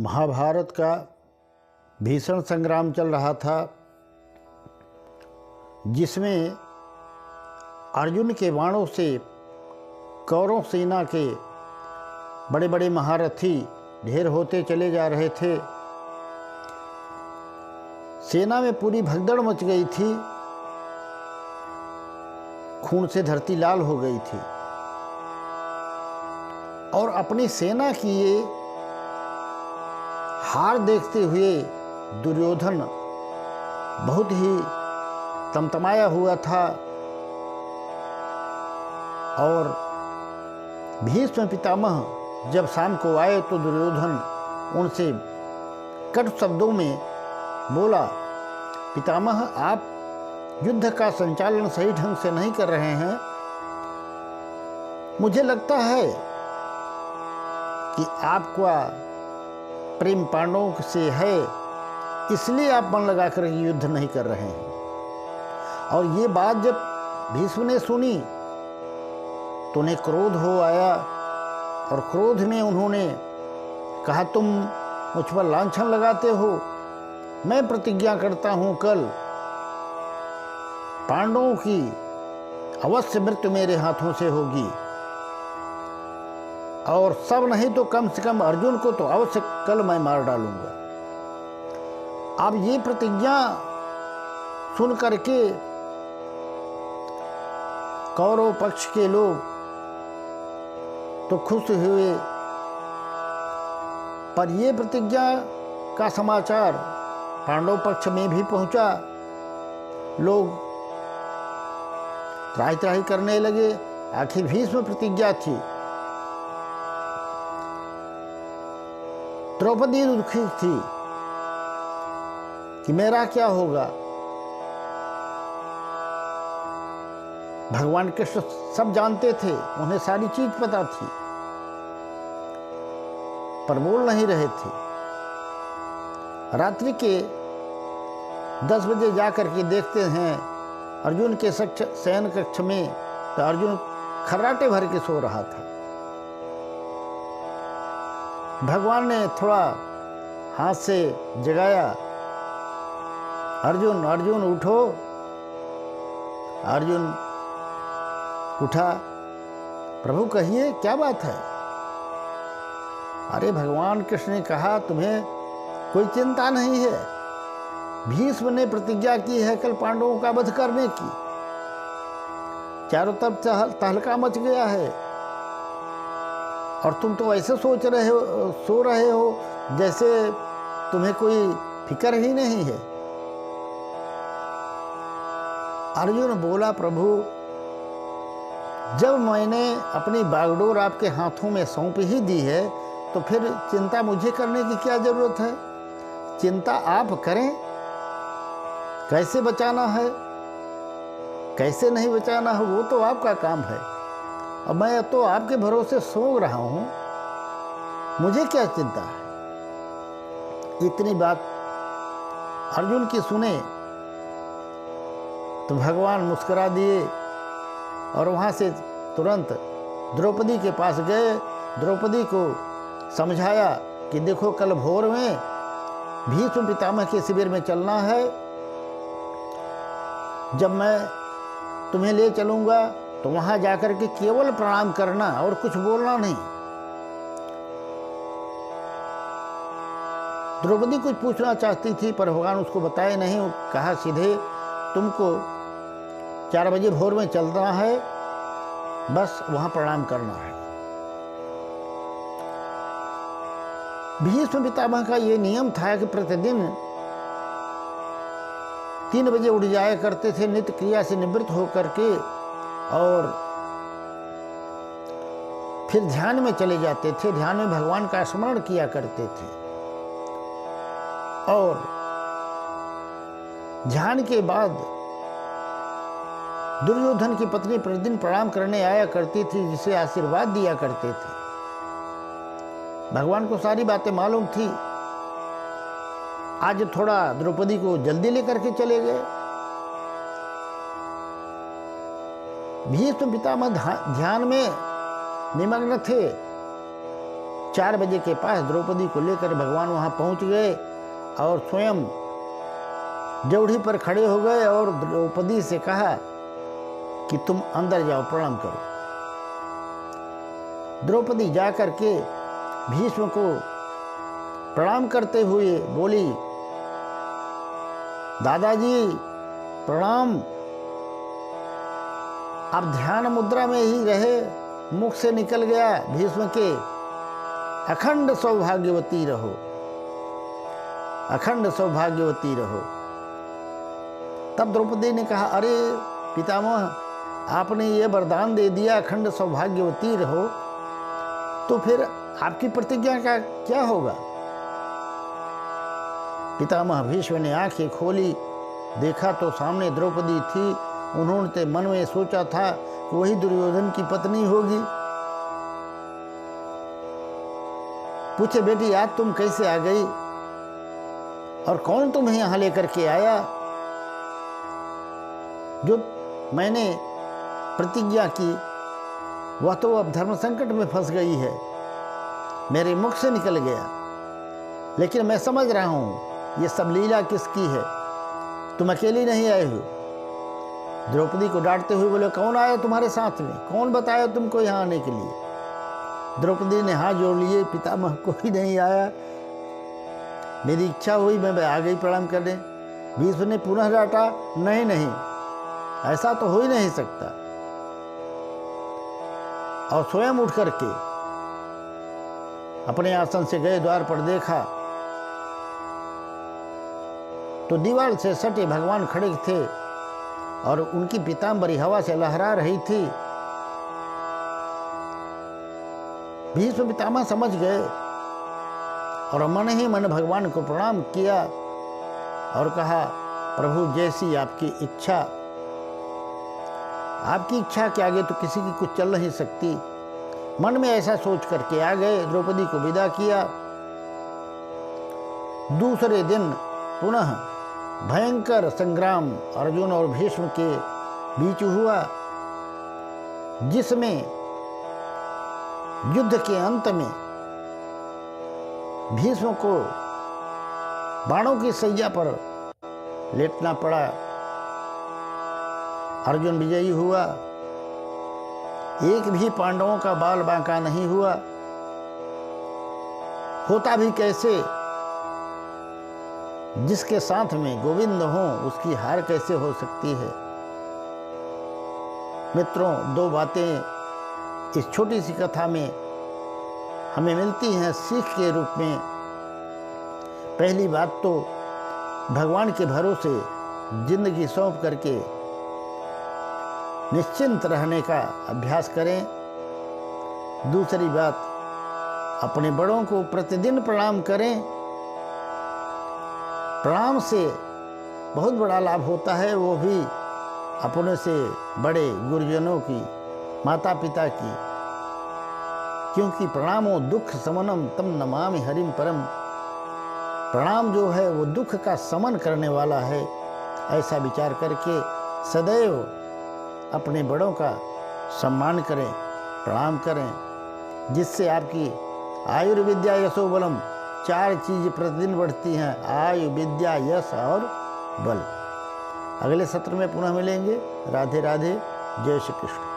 महाभारत का भीषण संग्राम चल रहा था, जिसमें अर्जुन के बाणों से कौरव सेना के बड़े बड़े महारथी ढेर होते चले जा रहे थे। सेना में पूरी भगदड़ मच गई थी, खून से धरती लाल हो गई थी और अपनी सेना की ये हार देखते हुए दुर्योधन बहुत ही तमतमाया हुआ था और भीष्म पितामह जब शाम को आए तो दुर्योधन उनसे कटु शब्दों में बोला, पितामह आप युद्ध का संचालन सही ढंग से नहीं कर रहे हैं। मुझे लगता है कि आपका प्रेम पांडवों से है, इसलिए आप मन लगाकर युद्ध नहीं कर रहे हैं। और ये बात जब भीष्म ने सुनी तो उन्हें क्रोध हो आया और क्रोध में उन्होंने कहा, तुम मुझ पर लांछन लगाते हो। मैं प्रतिज्ञा करता हूं कल पांडवों की अवश्य मृत्यु मेरे हाथों से होगी और सब नहीं तो कम से कम अर्जुन को तो अवश्य कल मैं मार डालूंगा। अब ये प्रतिज्ञा सुन करके कौरव पक्ष के लोग तो खुश हुए, पर ये प्रतिज्ञा का समाचार पांडव पक्ष में भी पहुंचा। लोग त्राही त्राही करने लगे, आखिर भीष्म प्रतिज्ञा थी। द्रौपदी दुखी थी कि मेरा क्या होगा। भगवान कृष्ण सब जानते थे, उन्हें सारी चीज पता थी, पर बोल नहीं रहे थे। रात्रि के 10 बजे जाकर के देखते हैं अर्जुन के शयन कक्ष में, तो अर्जुन खर्राटे भर के सो रहा था। भगवान ने थोड़ा हाथ से जगाया, अर्जुन अर्जुन उठो। अर्जुन उठा, प्रभु कहिए क्या बात है। अरे भगवान कृष्ण ने कहा तुम्हें कोई चिंता नहीं है, भीष्म ने प्रतिज्ञा की है कल पांडवों का वध करने की। चारों तरफ तहलका मच गया है और तुम तो ऐसे सो रहे हो जैसे तुम्हें कोई फिक्र ही नहीं है। अर्जुन बोला, प्रभु जब मैंने अपनी बागडोर आपके हाथों में सौंप ही दी है तो फिर चिंता मुझे करने की क्या जरूरत है। चिंता आप करें, कैसे बचाना है कैसे नहीं बचाना है वो तो आपका काम है, और मैं तो आपके भरोसे सो रहा हूं, मुझे क्या चिंता है। इतनी बात अर्जुन की सुने तो भगवान मुस्कुरा दिए और वहां से तुरंत द्रौपदी के पास गए। द्रौपदी को समझाया कि देखो कल भोर में भीष्म पितामह के शिविर में चलना है, जब मैं तुम्हें ले चलूंगा तो वहां जाकर के केवल प्रणाम करना और कुछ बोलना नहीं। द्रौपदी कुछ पूछना चाहती थी पर भगवान उसको बताए नहीं। कहा सीधे तुमको 4 बजे भोर में चलना है, बस वहां प्रणाम करना है। भीष्म पितामह का ये नियम था कि प्रतिदिन 3 बजे उठ जाया करते थे नित्य क्रिया से निवृत्त होकर के, और फिर ध्यान में चले जाते थे। ध्यान में भगवान का स्मरण किया करते थे और ध्यान के बाद दुर्योधन की पत्नी प्रतिदिन प्रणाम करने आया करती थी, जिसे आशीर्वाद दिया करते थे। भगवान को सारी बातें मालूम थी। आज थोड़ा द्रौपदी को जल्दी लेकर के चले गए। भीष्म पितामह ध्यान में निमग्न थे 4 बजे के पास द्रौपदी को लेकर भगवान वहाँ पहुँच गए और स्वयं ड्योढ़ी पर खड़े हो गए और द्रौपदी से कहा कि तुम अंदर जाओ, प्रणाम करो। द्रौपदी जाकर के भीष्म को प्रणाम करते हुए बोली, दादाजी प्रणाम। आप ध्यान मुद्रा में ही रहे, मुख से निकल गया भीष्म के, अखंड सौभाग्यवती रहो, अखंड सौभाग्यवती रहो। तब द्रौपदी ने कहा, अरे पितामह, आपने ये वरदान दे दिया अखंड सौभाग्यवती रहो, तो फिर आपकी प्रतिज्ञा का क्या होगा? पितामह भीष्म ने आंखें खोली, देखा तो सामने द्रौपदी थी। उन्होंने तो मन में सोचा था कि वही दुर्योधन की पत्नी होगी। पूछे, बेटी आज तुम कैसे आ गई और कौन तुम्हें यहां लेकर के आया? जो मैंने प्रतिज्ञा की वह तो अब धर्म संकट में फंस गई है, मेरे मुख से निकल गया। लेकिन मैं समझ रहा हूं ये सब लीला किसकी है, तुम अकेली नहीं आए हो। द्रौपदी को डांटते हुए बोले, कौन आया तुम्हारे साथ में, कौन बताया तुमको यहाँ आने के लिए? द्रौपदी ने हाथ जोड़ लिए, पितामह कोई नहीं आया, मेरी इच्छा हुई मैं आ गई प्रणाम करने। भीष्म ने पुनः डांटा, नहीं नहीं, ऐसा तो हो ही नहीं सकता। और स्वयं उठ करके अपने आसन से गए, द्वार पर देखा तो दीवार से सटे भगवान खड़े थे और उनकी पीताम्बरी हवा से लहरा रही थी। भीष्म पितामह समझ गए और मन ही मन भगवान को प्रणाम किया और कहा, प्रभु जैसी आपकी इच्छा, आपकी इच्छा के आगे तो किसी की कुछ चल नहीं सकती। मन में ऐसा सोच करके आ गए, द्रौपदी को विदा किया। दूसरे दिन पुनः भयंकर संग्राम अर्जुन और भीष्म के बीच हुआ, जिसमें युद्ध के अंत में भीष्म को बाणों की सैया पर लेटना पड़ा। अर्जुन विजयी हुआ, एक भी पांडवों का बाल बांका नहीं हुआ। होता भी कैसे, जिसके साथ में गोविंद हो उसकी हार कैसे हो सकती है। मित्रों, दो बातें इस छोटी सी कथा में हमें मिलती हैं सीख के रूप में। पहली बात तो भगवान के भरोसे जिंदगी सौंप करके निश्चिंत रहने का अभ्यास करें। दूसरी बात, अपने बड़ों को प्रतिदिन प्रणाम करें। प्रणाम से बहुत बड़ा लाभ होता है, वो भी अपने से बड़े गुरुजनों की, माता पिता की, क्योंकि प्रणामो दुख समनम तम नमामि हरिम परम। प्रणाम जो है वो दुख का समन करने वाला है। ऐसा विचार करके सदैव अपने बड़ों का सम्मान करें, प्रणाम करें, जिससे आपकी आयुर्विद्या यशो बलम, 4 चीज प्रतिदिन बढ़ती हैं, आयु, विद्या, यश और बल। अगले सत्र में पुनः मिलेंगे। राधे राधे, जय श्री कृष्ण।